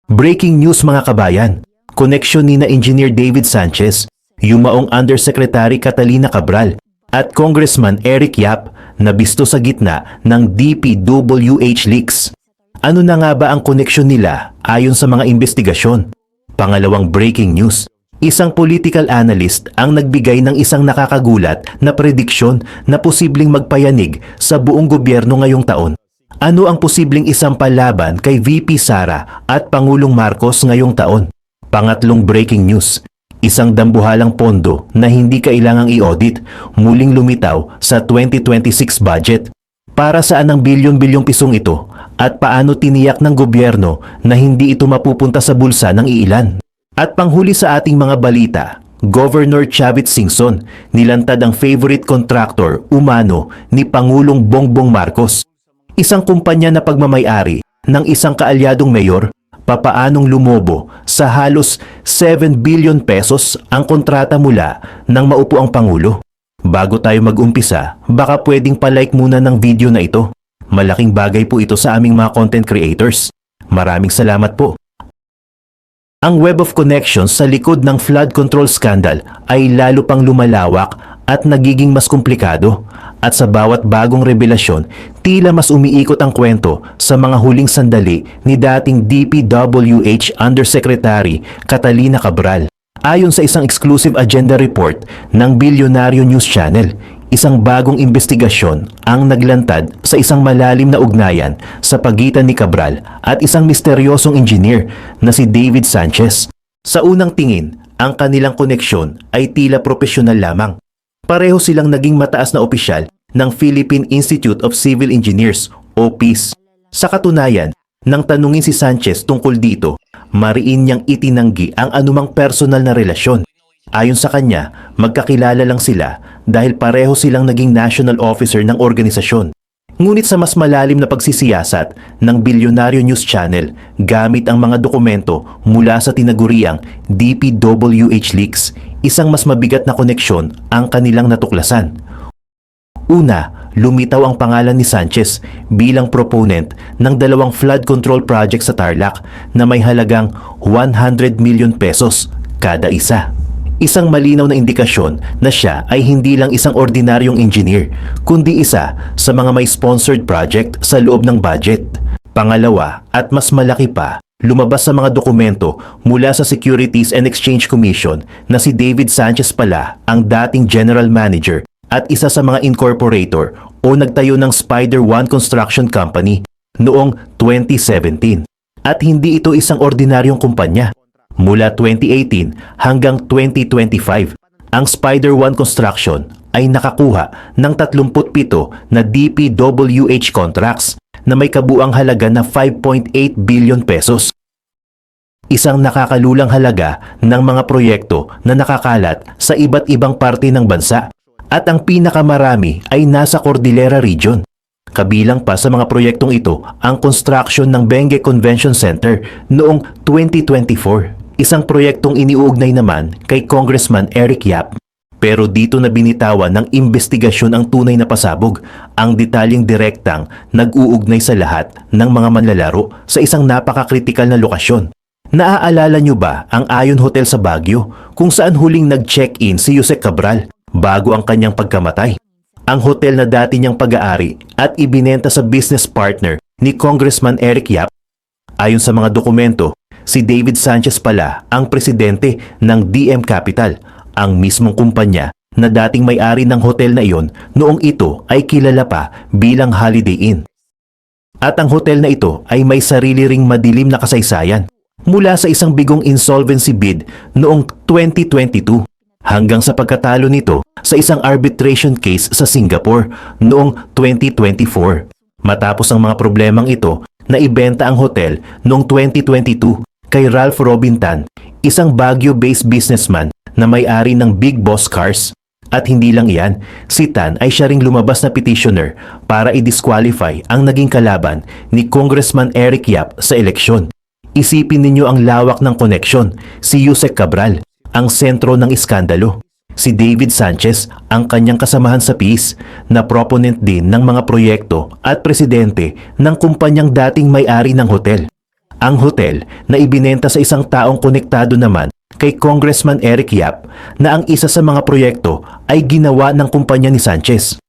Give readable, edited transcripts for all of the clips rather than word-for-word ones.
Breaking news mga kabayan, koneksyon ni na Engineer David Sanchez, yumaong Undersecretary Catalina Cabral at Congressman Eric Yap na bisto sa gitna ng DPWH leaks. Ano na nga ba ang koneksyon nila ayon sa mga investigasyon? Pangalawang breaking news, isang political analyst ang nagbigay ng isang nakakagulat na prediksyon na posibleng magpayanig sa buong gobyerno ngayong taon. Ano ang posibleng isang palaban kay VP Sara at Pangulong Marcos ngayong taon? Pangatlong breaking news, isang dambuhalang pondo na hindi kailangang i-audit muling lumitaw sa 2026 budget. Para saan ang bilyon-bilyong pisong ito at paano tiniyak ng gobyerno na hindi ito mapupunta sa bulsa ng iilan? At panghuli sa ating mga balita, Governor Chavit Singson nilantad ang favorite contractor umano ni Pangulong Bongbong Marcos. Isang kumpanya na pagmamay-ari ng isang kaalyadong mayor, papaanong lumobo sa halos 7 billion pesos ang kontrata mula nang maupo ang Pangulo. Bago tayo mag-umpisa, baka pwedeng palike muna ng video na ito. Malaking bagay po ito sa aming mga content creators. Maraming salamat po. Ang web of connections sa likod ng flood control scandal ay lalo pang lumalawak at nagiging mas komplikado. At sa bawat bagong revelasyon, tila mas umiikot ang kwento sa mga huling sandali ni dating DPWH Undersecretary Catalina Cabral. Ayon sa isang exclusive agenda report ng Bilyonaryo News Channel, isang bagong investigasyon ang naglantad sa isang malalim na ugnayan sa pagitan ni Cabral at isang misteryosong engineer na si David Sanchez. Sa unang tingin, ang kanilang koneksyon ay tila profesional lamang. Pareho silang naging mataas na opisyal ng Philippine Institute of Civil Engineers o PIS. Sa katunayan, nang tanungin si Sanchez tungkol dito, mariin niyang itinanggi ang anumang personal na relasyon. Ayon sa kanya, magkakilala lang sila dahil pareho silang naging national officer ng organisasyon. Ngunit sa mas malalim na pagsisiyasat ng Bilyonaryo News Channel gamit ang mga dokumento mula sa tinaguriang DPWH leaks, isang mas mabigat na koneksyon ang kanilang natuklasan. Una, lumitaw ang pangalan ni Sanchez bilang proponent ng dalawang flood control project sa Tarlac na may halagang 100 million pesos kada isa. Isang malinaw na indikasyon na siya ay hindi lang isang ordinaryong engineer, kundi isa sa mga may sponsored project sa loob ng budget. Pangalawa, at mas malaki pa, lumabas sa mga dokumento mula sa Securities and Exchange Commission na si David Sanchez pala ang dating general manager at isa sa mga incorporator o nagtayo ng Spider One Construction Company noong 2017. At hindi ito isang ordinaryong kumpanya. Mula 2018 hanggang 2025, ang Spider One Construction ay nakakuha ng 37 na DPWH contracts na may kabuang halaga na 5.8 billion pesos. Isang nakakalulang halaga ng mga proyekto na nakakalat sa iba't ibang parte ng bansa at ang pinakamarami ay nasa Cordillera Region. Kabilang pa sa mga proyektong ito ang construction ng Benguet Convention Center noong 2024. Isang proyektong iniuugnay naman kay Congressman Eric Yap. Pero dito na binitawan ng investigasyon ang tunay na pasabog, ang detalyeng direktang nag-uugnay sa lahat ng mga manlalaro sa isang napakakritikal na lokasyon. Naaalala nyo ba ang Ayon Hotel sa Baguio kung saan huling nag-check-in si Yusek Cabral bago ang kanyang pagkamatay? Ang hotel na dati niyang pag-aari at ibinenta sa business partner ni Congressman Eric Yap. Ayon sa mga dokumento, si David Sanchez pala ang presidente ng DM Capital, ang mismong kumpanya na dating may-ari ng hotel na iyon noong ito ay kilala pa bilang Holiday Inn. At ang hotel na ito ay may sarili ring madilim na kasaysayan mula sa isang bigong insolvency bid noong 2022 hanggang sa pagkatalo nito sa isang arbitration case sa Singapore noong 2024. Matapos ang mga problemang ito, naibenta ang hotel noong 2022 kay Ralph Robintan, isang Baguio-based businessman na may-ari ng Big Boss Cars. At hindi lang iyan, si Tan ay siya ring lumabas na petitioner para i-disqualify ang naging kalaban ni Congressman Eric Yap sa eleksyon. Isipin ninyo ang lawak ng koneksyon, si Yusek Cabral, ang sentro ng iskandalo. Si David Sanchez, ang kanyang kasamahan sa PIS, na proponent din ng mga proyekto at presidente ng kumpanyang dating may-ari ng hotel. Ang hotel na ibinenta sa isang taong konektado naman kay Congressman Eric Yap na ang isa sa mga proyekto ay ginawa ng kumpanya ni Sanchez.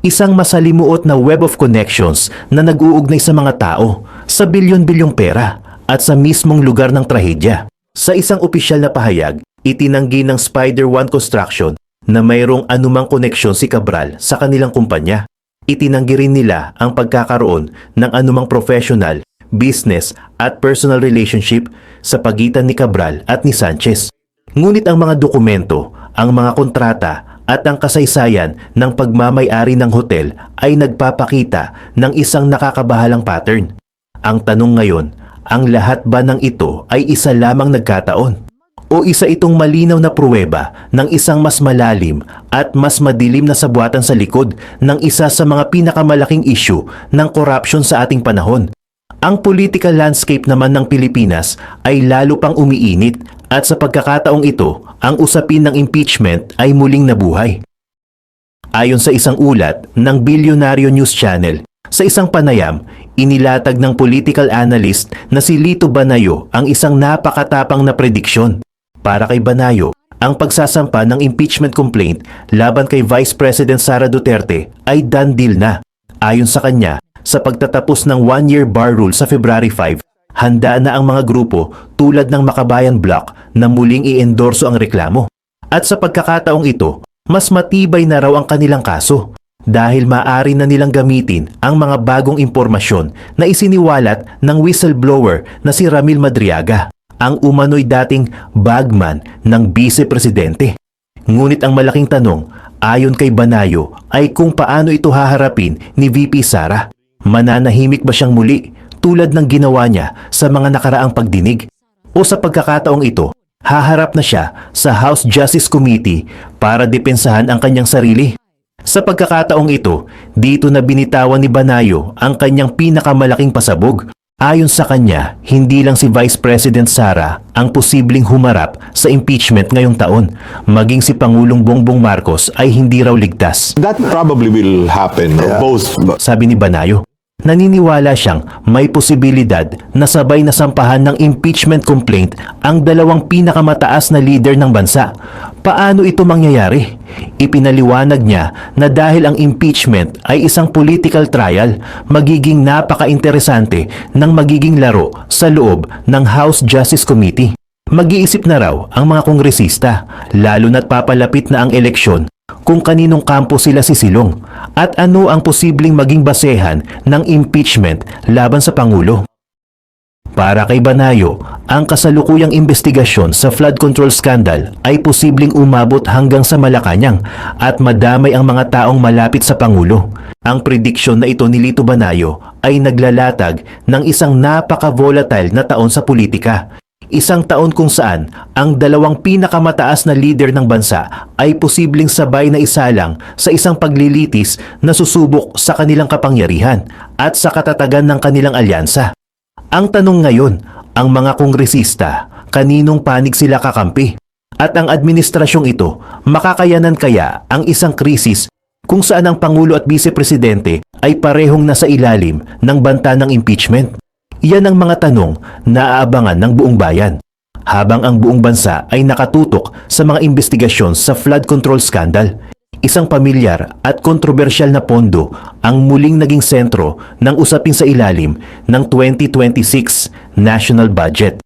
Isang masalimuot na web of connections na nag-uugnay sa mga tao, sa bilyon-bilyong pera at sa mismong lugar ng trahedya. Sa isang opisyal na pahayag, itinanggi ng Spider One Construction na mayroong anumang koneksyon si Cabral sa kanilang kumpanya. Itinanggi rin nila ang pagkakaroon ng anumang professional, business at personal relationship sa pagitan ni Cabral at ni Sanchez. Ngunit ang mga dokumento, ang mga kontrata at ang kasaysayan ng pagmamay-ari ng hotel ay nagpapakita ng isang nakakabahalang pattern. Ang tanong ngayon, ang lahat ba ng ito ay isa lamang nagkataon? O isa itong malinaw na pruweba ng isang mas malalim at mas madilim na sabwatan sa likod ng isa sa mga pinakamalaking issue ng corruption sa ating panahon? Ang political landscape naman ng Pilipinas ay lalo pang umiinit at sa pagkakataong ito, ang usapin ng impeachment ay muling nabuhay. Ayon sa isang ulat ng Bilyonaryo News Channel, sa isang panayam, inilatag ng political analyst na si Lito Banayo ang isang napakatapang na prediksyon. Para kay Banayo, ang pagsasampa ng impeachment complaint laban kay Vice President Sara Duterte ay done deal na. Ayon sa kanya, sa pagtatapos ng one-year bar rule sa February 5, handa na ang mga grupo tulad ng Makabayan Bloc na muling i-endorso ang reklamo. At sa pagkakataong ito, mas matibay na raw ang kanilang kaso dahil maaari na nilang gamitin ang mga bagong impormasyon na isiniwalat ng whistleblower na si Ramil Madriaga, ang umano'y dating bagman ng Vice Presidente. Ngunit ang malaking tanong, ayon kay Banayo, ay kung paano ito haharapin ni VP Sara. Mananahimik ba siyang muli tulad ng ginawa niya sa mga nakaraang pagdinig? O sa pagkakataong ito, haharap na siya sa House Justice Committee para depensahan ang kanyang sarili? Sa pagkakataong ito, dito na binitawan ni Banayo ang kanyang pinakamalaking pasabog. Ayon sa kanya, hindi lang si Vice President Sara ang posibleng humarap sa impeachment ngayong taon, maging si Pangulong Bongbong Marcos ay hindi raw ligtas. That probably will happen. Both. Sabi ni Banayo, naniniwala siyang may posibilidad na sabay na sampahan ng impeachment complaint ang dalawang pinakamataas na leader ng bansa. Paano ito mangyayari? Ipinaliwanag niya na dahil ang impeachment ay isang political trial, magiging napaka-interesante ng magiging laro sa loob ng House Justice Committee. Mag-iisip na raw ang mga kongresista, lalo na't papalapit na ang eleksyon, kung kaninong kampo sila sisilong at ano ang posibleng maging basehan ng impeachment laban sa Pangulo. Para kay Banayo, ang kasalukuyang investigasyon sa flood control scandal ay posibleng umabot hanggang sa Malacanang at madamay ang mga taong malapit sa Pangulo. Ang prediksyon na ito ni Lito Banayo ay naglalatag ng isang napaka-volatile na taon sa politika. Isang taon kung saan ang dalawang pinakamataas na leader ng bansa ay posibleng sabay na isalang sa isang paglilitis na susubok sa kanilang kapangyarihan at sa katatagan ng kanilang alyansa. Ang tanong ngayon, ang mga kongresista, kaninong panig sila kakampi? At ang administrasyong ito, makakayanan kaya ang isang krisis kung saan ang Pangulo at Vice Presidente ay parehong nasa ilalim ng banta ng impeachment? Yan ang mga tanong na aabangan ng buong bayan, habang ang buong bansa ay nakatutok sa mga investigasyon sa flood control scandal. Isang pamilyar at kontrobersyal na pondo ang muling naging sentro ng usapin sa ilalim ng 2026 National Budget.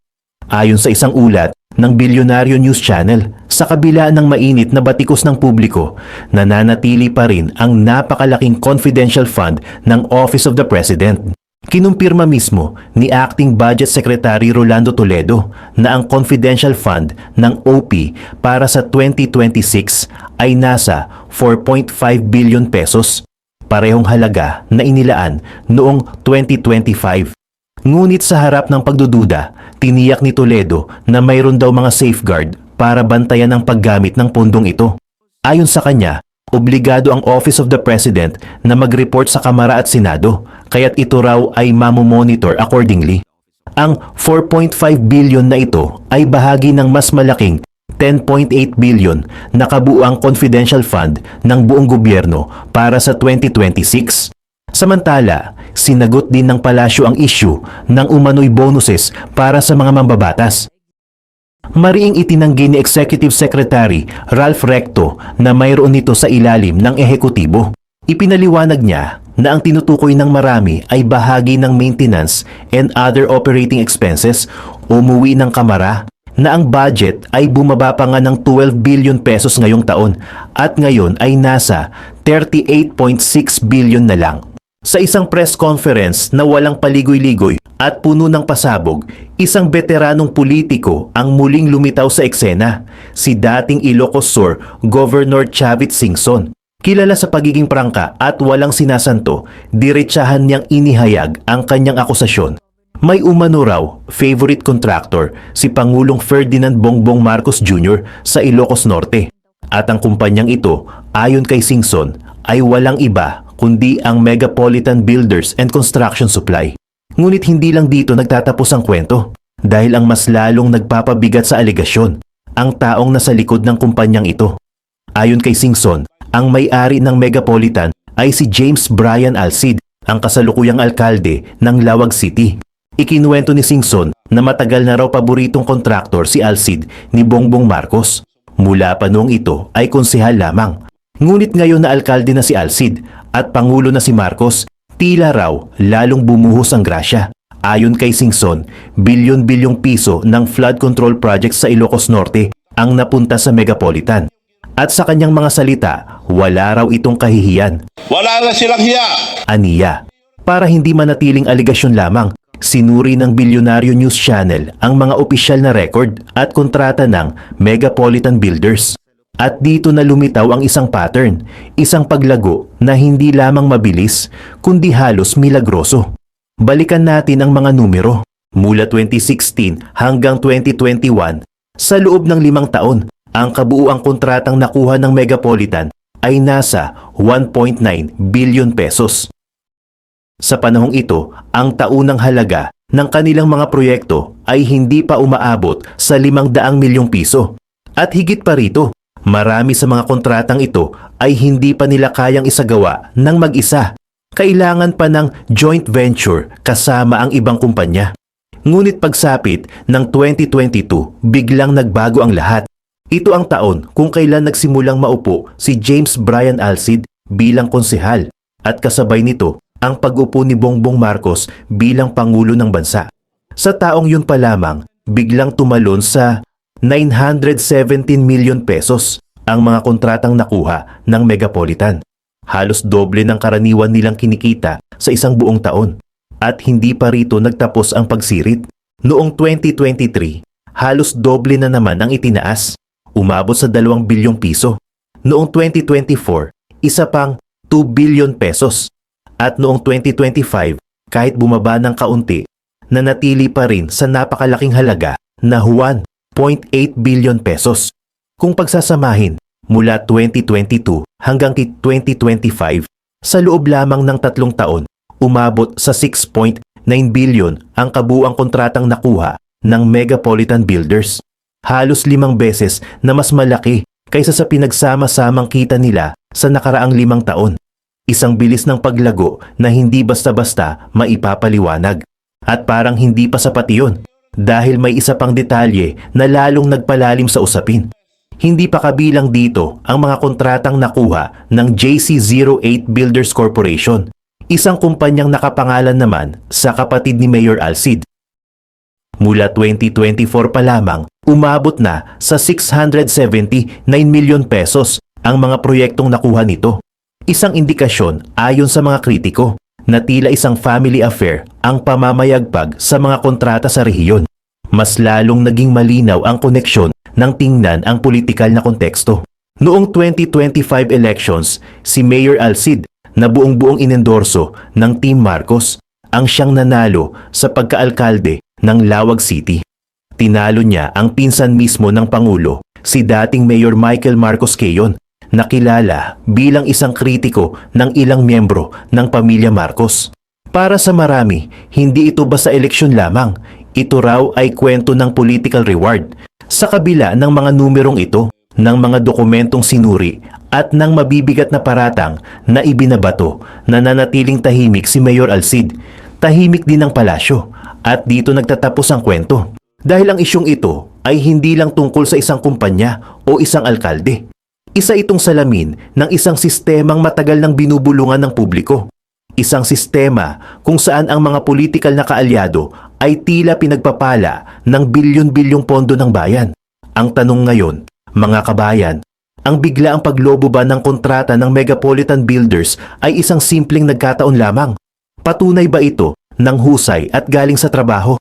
Ayon sa isang ulat ng Bilyonaryo News Channel, sa kabila ng mainit na batikos ng publiko, nananatili pa rin ang napakalaking confidential fund ng Office of the President. Kinumpirma mismo ni Acting Budget Secretary Rolando Toledo na ang confidential fund ng OP para sa 2026 ay nasa 4.5 billion pesos, parehong halaga na inilaan noong 2025. Ngunit sa harap ng pagdududa, tiniyak ni Toledo na mayroon daw mga safeguard para bantayan ang paggamit ng pondong ito. Ayon sa kanya, obligado ang Office of the President na mag-report sa Kamara at Senado, kaya't ito raw ay mamomonitor accordingly. Ang 4.5 billion na ito ay bahagi ng mas malaking 10.8 billion na kabuuang confidential fund ng buong gobyerno para sa 2026. Samantala, sinagot din ng palasyo ang issue ng umano'y bonuses para sa mga mambabatas. Mariing itinanggi ni Executive Secretary Ralph Recto na mayroon nito sa ilalim ng ehekutibo. Ipinaliwanag niya na ang tinutukoy ng marami ay bahagi ng maintenance and other operating expenses o umuwi ng kamara, na ang budget ay bumaba pa nga ng 12 billion pesos ngayong taon at ngayon ay nasa 38.6 billion na lang. Sa isang press conference na walang paligoy-ligoy at puno ng pasabog, isang veteranong politiko ang muling lumitaw sa eksena, si dating Ilocos Sur Governor Chavit Singson. Kilala sa pagiging prangka at walang sinasanto, diretsahan niyang inihayag ang kanyang akusasyon. May umano raw favorite contractor si Pangulong Ferdinand Bongbong Marcos Jr. sa Ilocos Norte. At ang kumpanyang ito, ayon kay Singson, ay walang iba kundi ang Megapolitan Builders and Construction Supply. Ngunit hindi lang dito nagtatapos ang kwento, dahil ang mas lalong nagpapabigat sa alegasyon, ang taong nasa likod ng kumpanyang ito. Ayon kay Singson, ang may-ari ng Megapolitan ay si James Brian Alcid, ang kasalukuyang alkalde ng Lawag City. Ikinuwento ni Singson na matagal na raw paboritong kontraktor si Alcid ni Bongbong Marcos. Mula pa noong ito ay konsehal lamang. Ngunit ngayon na alkalde na si Alcid at pangulo na si Marcos, tila raw lalong bumuhos ang grasya. Ayon kay Singson, bilyon-bilyong piso ng flood control project sa Ilocos Norte ang napunta sa Megapolitan. At sa kanyang mga salita, wala raw itong kahihiyan. Wala na silang hiya! Aniya. Para hindi manatiling aligasyon lamang, sinuri ng Bilyonaryo News Channel ang mga opisyal na record at kontrata ng Megapolitan Builders. At dito na lumitaw ang isang pattern, isang paglago na hindi lamang mabilis, kundi halos milagroso. Balikan natin ang mga numero. Mula 2016 hanggang 2021, sa loob ng 5 taon, ang kabuuang kontratang nakuha ng Megapolitan ay nasa 1.9 billion pesos. Sa panahong ito, ang taunang halaga ng kanilang mga proyekto ay hindi pa umaabot sa 500 milyong piso. At higit pa rito, marami sa mga kontratang ito ay hindi pa nila kayang isagawa ng mag-isa. Kailangan pa ng joint venture kasama ang ibang kumpanya. Ngunit pagsapit ng 2022, biglang nagbago ang lahat. Ito ang taon kung kailan nagsimulang maupo si James Brian Alcid bilang konsehal at kasabay nito ang pag-upo ni Bongbong Marcos bilang Pangulo ng Bansa. Sa taong yun pa lamang, biglang tumalon sa 917 million pesos ang mga kontratang nakuha ng Megapolitan. Halos doble ng karaniwan nilang kinikita sa isang buong taon. At hindi pa rito nagtapos ang pagsirit. Noong 2023, halos doble na naman ang itinaas. Umabot sa 2 bilyong piso. Noong 2024, isa pang 2 billion pesos. At noong 2025, kahit bumaba ng kaunti, nanatili pa rin sa napakalaking halaga na 1.8 billion pesos. Kung pagsasamahin, mula 2022 hanggang 2025, sa loob lamang ng 3 taon, umabot sa 6.9 billion ang kabuuang kontratang nakuha ng Megapolitan Builders. Halos 5 beses na mas malaki kaysa sa pinagsama-samang kita nila sa nakaraang 5 taon. Isang bilis ng paglago na hindi basta-basta maipapaliwanag. At parang hindi pa sapat iyon dahil may isa pang detalye na lalong nagpalalim sa usapin. Hindi pa kabilang dito ang mga kontratang nakuha ng JC08 Builders Corporation, isang kumpanyang nakapangalan naman sa kapatid ni Mayor Alcid. Mula 2024 pa lamang, umabot na sa 679 million pesos ang mga proyektong nakuha nito. Isang indikasyon ayon sa mga kritiko na tila isang family affair ang pamamayagpag sa mga kontrata sa rehiyon. Mas lalong naging malinaw ang koneksyon nang tingnan ang politikal na konteksto. Noong 2025 elections, si Mayor Alcid na buong-buong inendorso ng Team Marcos ang siyang nanalo sa pagkaalkalde ng Lawag City. Tinalo niya ang pinsan mismo ng Pangulo, si dating Mayor Michael Marcos Quezon, na kilala bilang isang kritiko ng ilang miyembro ng pamilya Marcos. Para sa marami, hindi ito basta eleksyon lamang. Ito raw ay kwento ng political reward. Sa kabila ng mga numerong ito, ng mga dokumentong sinuri at ng mabibigat na paratang na ibinabato na nanatiling tahimik si Mayor Alcid. Tahimik din ang palasyo at dito nagtatapos ang kwento. Dahil ang isyong ito ay hindi lang tungkol sa isang kumpanya o isang alkalde. Isa itong salamin ng isang sistemang matagal nang binubulungan ng publiko. Isang sistema kung saan ang mga politikal na kaalyado ay tila pinagpapala ng bilyon-bilyong pondo ng bayan. Ang tanong ngayon, mga kabayan, ang biglaang paglobo ba ng kontrata ng Megapolitan Builders ay isang simpleng nagkataon lamang? Patunay ba ito ng husay at galing sa trabaho?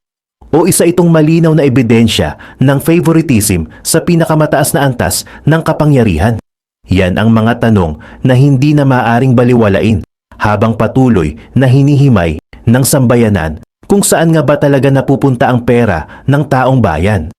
O isa itong malinaw na ebidensya ng favoritism sa pinakamataas na antas ng kapangyarihan? Yan ang mga tanong na hindi na maaaring baliwalain habang patuloy na hinihimay ng sambayanan kung saan nga ba talaga napupunta ang pera ng taong bayan.